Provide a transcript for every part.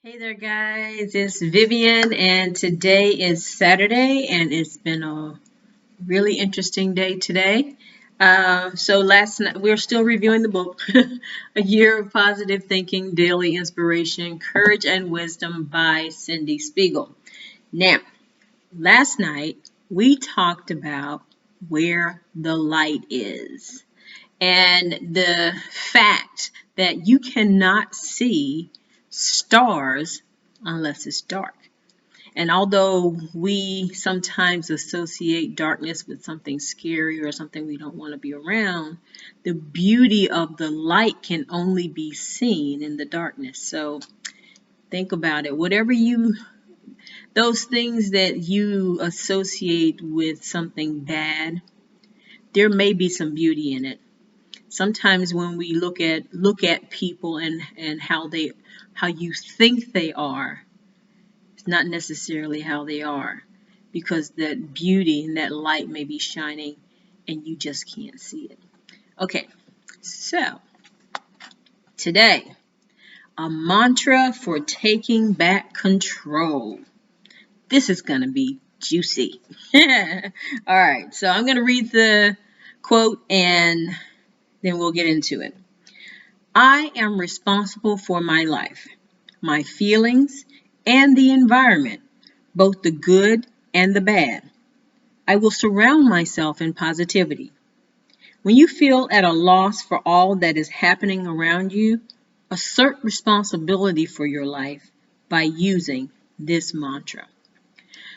Hey there, guys. It's Vivian, and today is Saturday, and it's been a really interesting day today. So last night we're still reviewing the book, A Year of Positive Thinking, Daily Inspiration, Courage and Wisdom by Cindy Spiegel. Now, last night we talked about where the light is and the fact that you cannot see stars unless it's dark. And although we sometimes associate darkness with something scary or something we don't want to be around, the beauty of the light can only be seen in the darkness. So think about it. Those things that you associate with something bad, there may be some beauty in it. Sometimes when we look at people and how you think they are, it's not necessarily how they are, because that beauty and that light may be shining and you just can't see it. Okay, so today, a mantra for taking back control. This is going to be juicy. All right, so I'm going to read the quote and then we'll get into it. I am responsible for my life, my feelings, and the environment, both the good and the bad. I will surround myself in positivity. When you feel at a loss for all that is happening around you, assert responsibility for your life by using this mantra.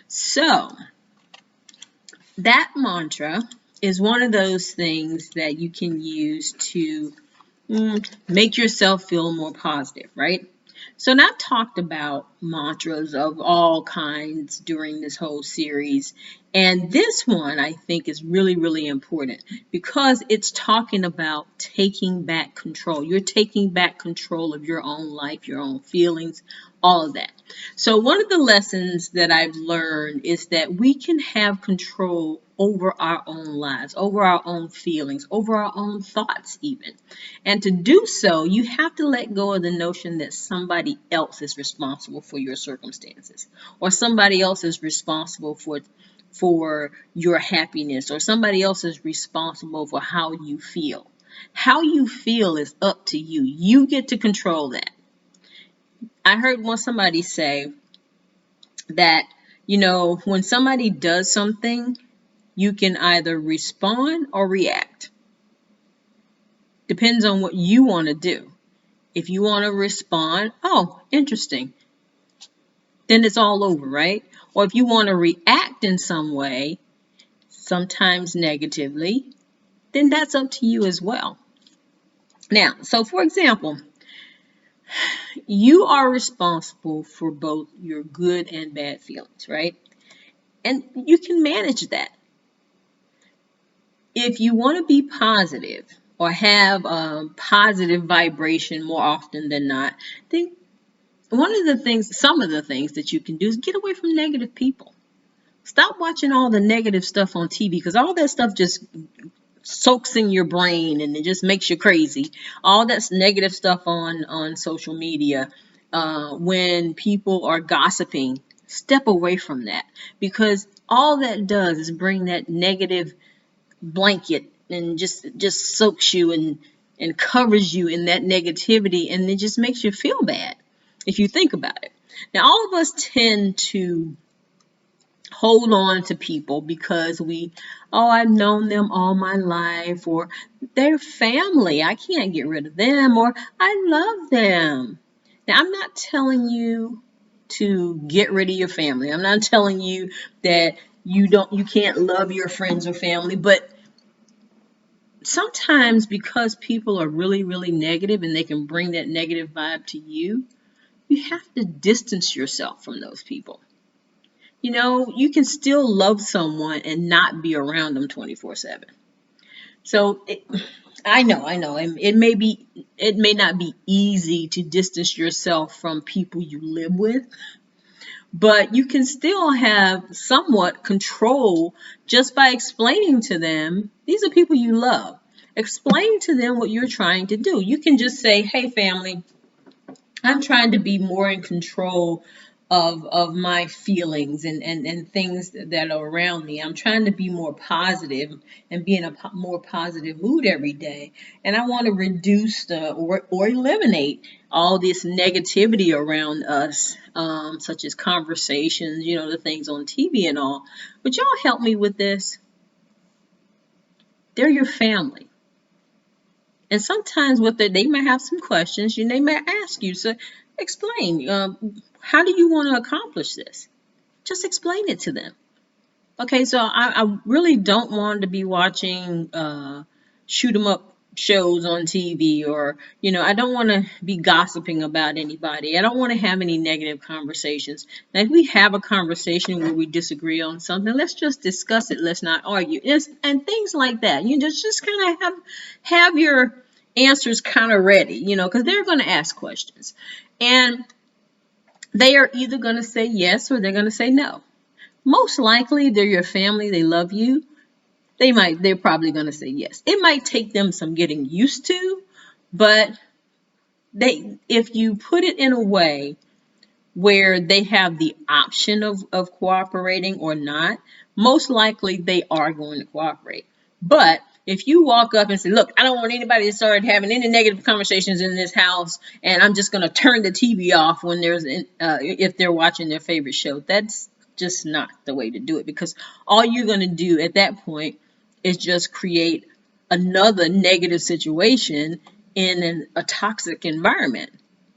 So, that mantra is one of those things that you can use to make yourself feel more positive, right? So now I've talked about mantras of all kinds during this whole series. And this one I think is really, really important because it's talking about taking back control. You're taking back control of your own life, your own feelings, all of that. So one of the lessons that I've learned is that we can have control over our own lives, over our own feelings, over our own thoughts even. And to do so, you have to let go of the notion that somebody else is responsible for your circumstances, or somebody else is responsible for your happiness, or somebody else is responsible for how you feel. How you feel is up to you. You get to control that. I heard somebody say that, when somebody does something, you can either respond or react. Depends on what you want to do. If you want to respond, oh, interesting, then it's all over, right? Or if you want to react in some way, sometimes negatively, then that's up to you as well. Now, so for example, you are responsible for both your good and bad feelings, right? And you can manage that. If you want to be positive or have a positive vibration more often than not, then some of the things that you can do is get away from negative people. Stop watching all the negative stuff on TV because all that stuff just soaks in your brain and it just makes you crazy. All that's negative stuff on social media. When people are gossiping, step away from that because all that does is bring that negative blanket and just soaks you and covers you in that negativity, and it just makes you feel bad if you think about it. Now, all of us tend to hold on to people because I've known them all my life, or they're family, I can't get rid of them, or I love them. Now, I'm not telling you to get rid of your family. I'm not telling you that you can't love your friends or family, but sometimes because people are really, really negative and they can bring that negative vibe to you, you have to distance yourself from those people. You can still love someone and not be around them 24/7. So I know, it may not be easy to distance yourself from people you live with, but you can still have somewhat control just by explaining to them, these are people you love. Explain to them what you're trying to do. You can just say, hey, family, I'm trying to be more in control of my feelings and things that are around me. I'm trying to be more positive and be in a more positive mood every day. And I want to reduce or eliminate all this negativity around us, such as conversations, the things on TV and all. Would y'all help me with this? They're your family. And sometimes what they might have some questions, they may ask you. So explain, how do you want to accomplish this? Just explain it to them. Okay, so I really don't want to be watching shoot 'em up shows on TV, or I don't want to be gossiping about anybody. I don't want to have any negative conversations. Now, if we have a conversation where we disagree on something, let's just discuss it. Let's not argue. And things like that. You just kind of have your answers kind of ready, because they're going to ask questions, and they are either going to say yes or they're going to say no. Most likely, they're your family. They love you. They're probably going to say yes. It might take them some getting used to, but if you put it in a way where they have the option of cooperating or not, most likely they are going to cooperate. But if you walk up and say, look, I don't want anybody to start having any negative conversations in this house, and I'm just going to turn the TV off when if they're watching their favorite show, that's just not the way to do it, because all you're going to do at that point is just create another negative situation in a toxic environment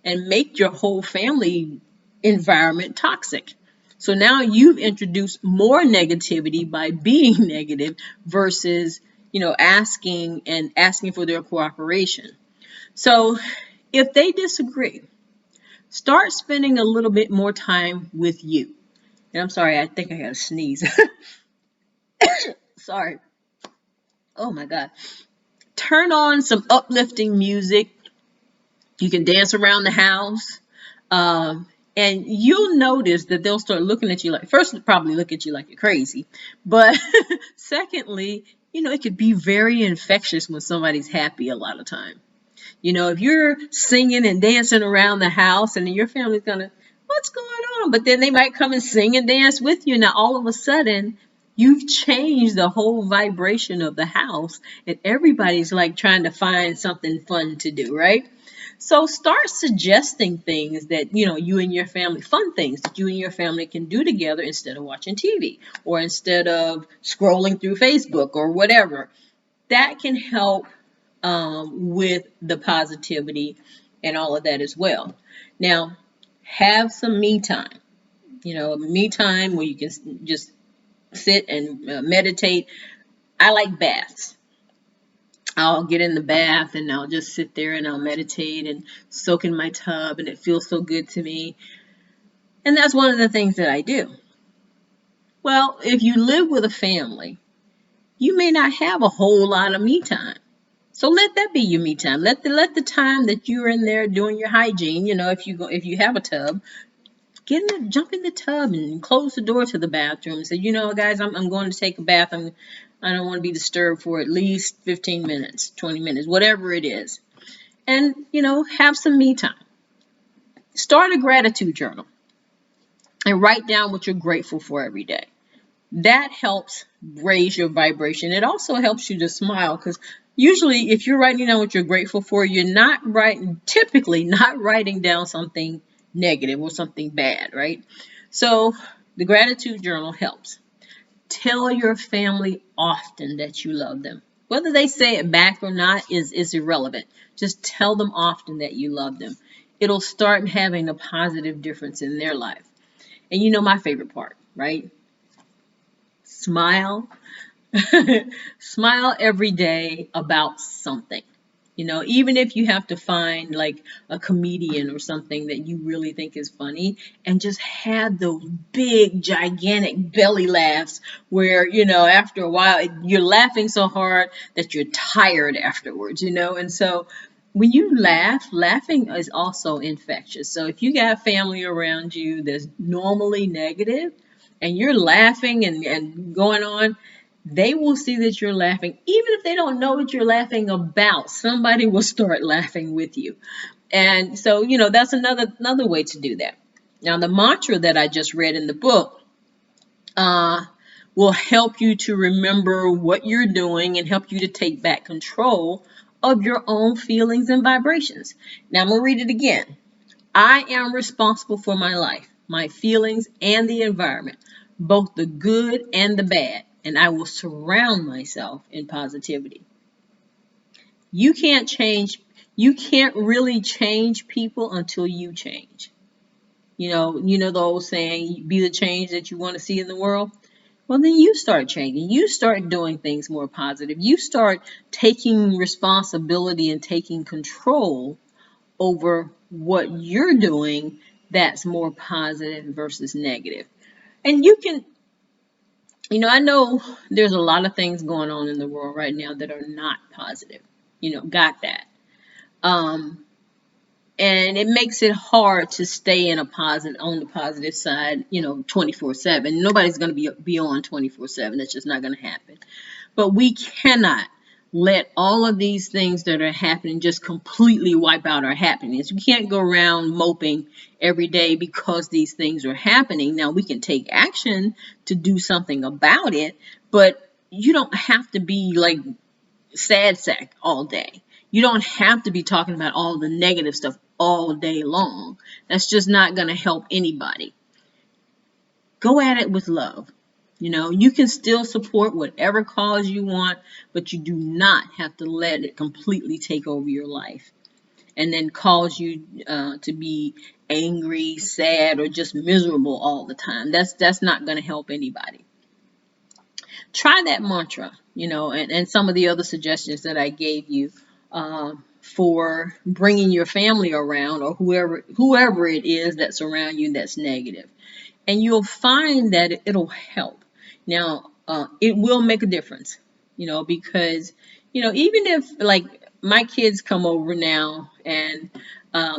and make your whole family environment toxic. So now you've introduced more negativity by being negative versus, asking for their cooperation. So if they disagree, start spending a little bit more time with you. And I'm sorry, I think I had a sneeze. Sorry. Oh my God. Turn on some uplifting music. You can dance around the house. And you'll notice that they'll start looking at you first, probably look at you like you're crazy. But secondly, it could be very infectious when somebody's happy a lot of time. If you're singing and dancing around the house and your family's gonna, what's going on? But then they might come and sing and dance with you. Now, all of a sudden, you've changed the whole vibration of the house, and everybody's like trying to find something fun to do, right? So start suggesting things that, you and your family, fun things that you and your family can do together instead of watching TV or instead of scrolling through Facebook or whatever. That can help with the positivity and all of that as well. Now, have some me time. Me time where you can just sit and meditate. I like baths. I'll get in the bath and I'll just sit there and I'll meditate and soak in my tub, and it feels so good to me. And that's one of the things that I do. Well, if you live with a family, you may not have a whole lot of me time. So let that be your me time. Let the time that you're in there doing your hygiene, if you have a tub, jump in the tub and close the door to the bathroom and say, guys, I'm going to take a bath. I don't want to be disturbed for at least 15 minutes, 20 minutes, whatever it is. And, have some me time. Start a gratitude journal and write down what you're grateful for every day. That helps raise your vibration. It also helps you to smile, because usually if you're writing down what you're grateful for, you're typically not writing down something negative or something bad, right? So the gratitude journal helps. Tell your family often that you love them. Whether they say it back or not is irrelevant. Just tell them often that you love them. It'll start having a positive difference in their life. And my favorite part, right? Smile. Smile every day about something. Even if you have to find like a comedian or something that you really think is funny, and just have those big, gigantic belly laughs where, after a while, you're laughing so hard that you're tired afterwards, and so when you laughing is also infectious. So if you got family around you that's normally negative and you're laughing and going on, they will see that you're laughing. Even if they don't know what you're laughing about, somebody will start laughing with you. And so, that's another way to do that. Now, the mantra that I just read in the book uh, will help you to remember what you're doing and help you to take back control of your own feelings and vibrations. Now, I'm going to read it again. I am responsible for my life, my feelings, and the environment, both the good and the bad, and I will surround myself in positivity. You can't change, you can't really change people until you change. The old saying, be the change that you want to see in the world. Well, then you start changing. You start doing things more positive. You start taking responsibility and taking control over what you're doing that's more positive versus negative. And you can, I know there's a lot of things going on in the world right now that are not positive. Got that. And it makes it hard to stay on the positive side, 24/7. Nobody's going to be on 24/7. It's just not going to happen. But we cannot let all of these things that are happening just completely wipe out our happiness. We can't go around moping every day because these things are happening. Now, we can take action to do something about it, but you don't have to be like sad sack all day. You don't have to be talking about all the negative stuff all day long. That's just not going to help anybody. Go at it with love. You can still support whatever cause you want, but you do not have to let it completely take over your life and then cause you to be angry, sad, or just miserable all the time. That's not going to help anybody. Try that mantra, and some of the other suggestions that I gave you for bringing your family around, or whoever it is that's around you that's negative. And you'll find that it'll help. Now, it will make a difference, because, even if like my kids come over now and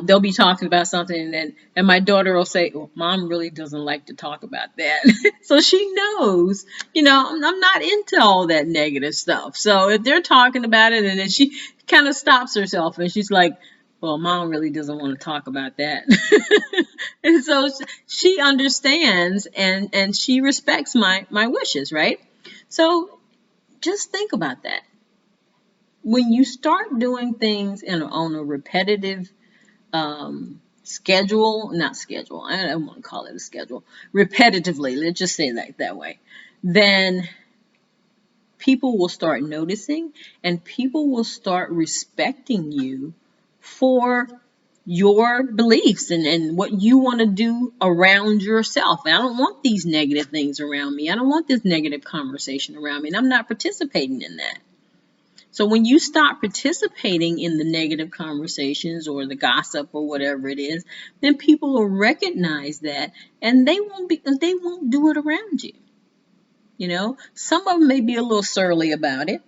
they'll be talking about something and my daughter will say, well, Mom really doesn't like to talk about that. So she knows, I'm not into all that negative stuff. So if they're talking about it and then she kind of stops herself and she's like, well, Mom really doesn't want to talk about that. And so she understands and she respects my wishes, right? So just think about that. When you start doing things on a repetitive schedule, not schedule, I don't want to call it a schedule, repetitively, let's just say that way, then people will start noticing and people will start respecting you for your beliefs and what you want to do around yourself. I don't want these negative things around me. I don't want this negative conversation around me, and I'm not participating in that. So when you stop participating in the negative conversations or the gossip or whatever it is, then people will recognize that and they won't do it around you. Some of them may be a little surly about it,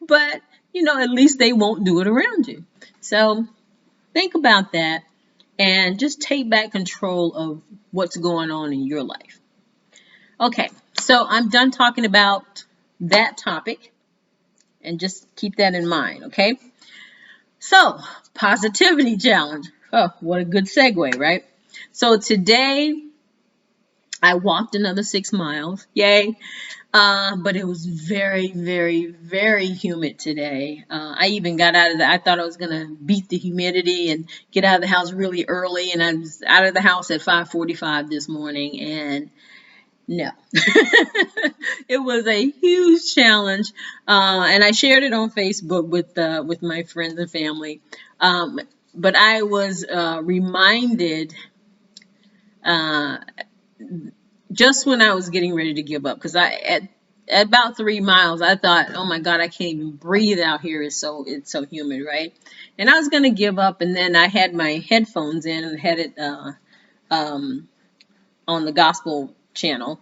but at least they won't do it around you. So think about that and just take back control of what's going on in your life. Okay, so I'm done talking about that topic, and just keep that in mind, okay? So, positivity challenge. Oh, what a good segue, right? So today, I walked another 6 miles. Yay. But it was very, very, very humid today. I even got I thought I was going to beat the humidity and get out of the house really early. And I was out of the house at 5:45 this morning. And no, it was a huge challenge. And I shared it on Facebook with my friends and family. But I was reminded just when I was getting ready to give up, because at about 3 miles, I thought, oh my God, I can't even breathe out here. It's so humid, right? And I was going to give up, and then I had my headphones in and had it on the gospel channel.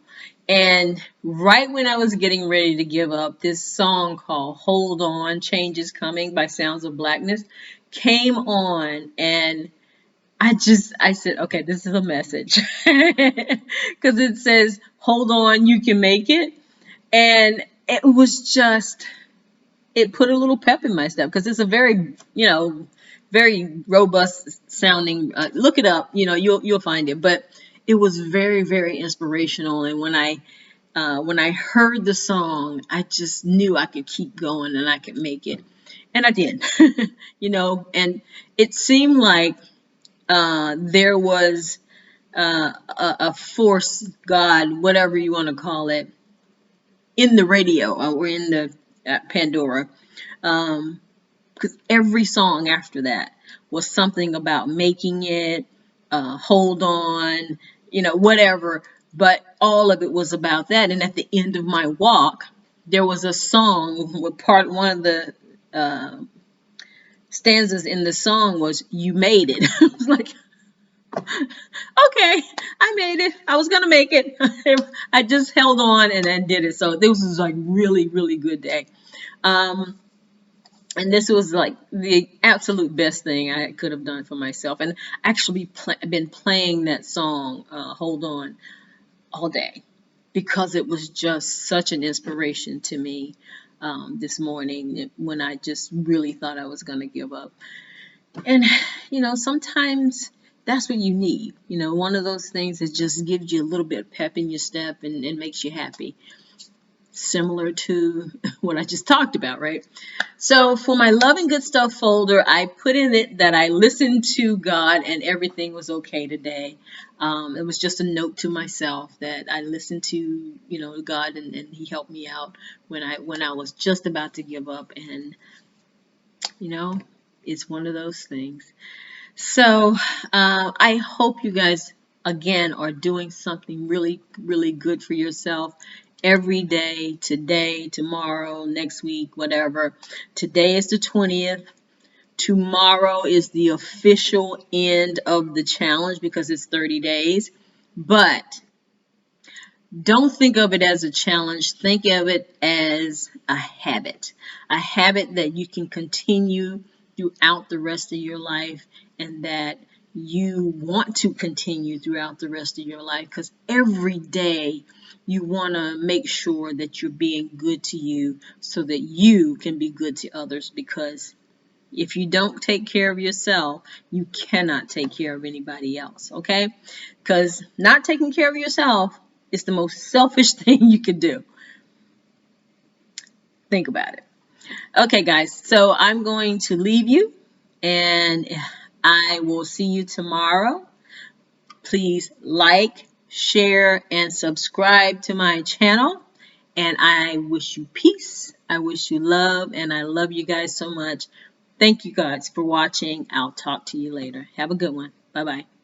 And right when I was getting ready to give up, this song called Hold On, Change Is Coming by Sounds of Blackness came on, and I said, okay, this is a message. Because it says, hold on, you can make it. And it was just, it put a little pep in my step because it's a very, very robust sounding. Look it up, you'll find it. But it was very, very inspirational. And when I heard the song, I just knew I could keep going and I could make it. And I did, and it seemed like there was a force, God, whatever you want to call it, in the radio or in the Pandora. Because every song after that was something about making it, hold on, whatever. But all of it was about that. And at the end of my walk, there was a song with one of the stanzas in the song was "You made it." I was like, okay, I made it. I was gonna make it. I just held on and then did it. So this was like really, really good day. And this was like the absolute best thing I could have done for myself. And actually been playing that song, Hold On, all day because it was just such an inspiration to me this morning when I just really thought I was going to give up. And, sometimes that's what you need. One of those things that just gives you a little bit of pep in your step and makes you happy. Similar to what I just talked about, right? So for my Love and Good Stuff folder, I put in it that I listened to God and everything was okay today. It was just a note to myself that I listened to, God and He helped me out when I was just about to give up. And, it's one of those things. So I hope you guys, again, are doing something really, really good for yourself every day, today, tomorrow, next week, whatever. Today is the 20th. Tomorrow is the official end of the challenge because it's 30 days. But don't think of it as a challenge. Think of it as a habit that you can continue throughout the rest of your life and that you want to continue throughout the rest of your life because every day you want to make sure that you're being good to you so that you can be good to others, because if you don't take care of yourself, you cannot take care of anybody else, okay? Because not taking care of yourself is the most selfish thing you could do. Think about it. Okay, guys, so I'm going to leave you, and I will see you tomorrow. Please like, share, and subscribe to my channel. And I wish you peace. I wish you love, and I love you guys so much. Thank you guys for watching. I'll talk to you later. Have a good one. Bye-bye.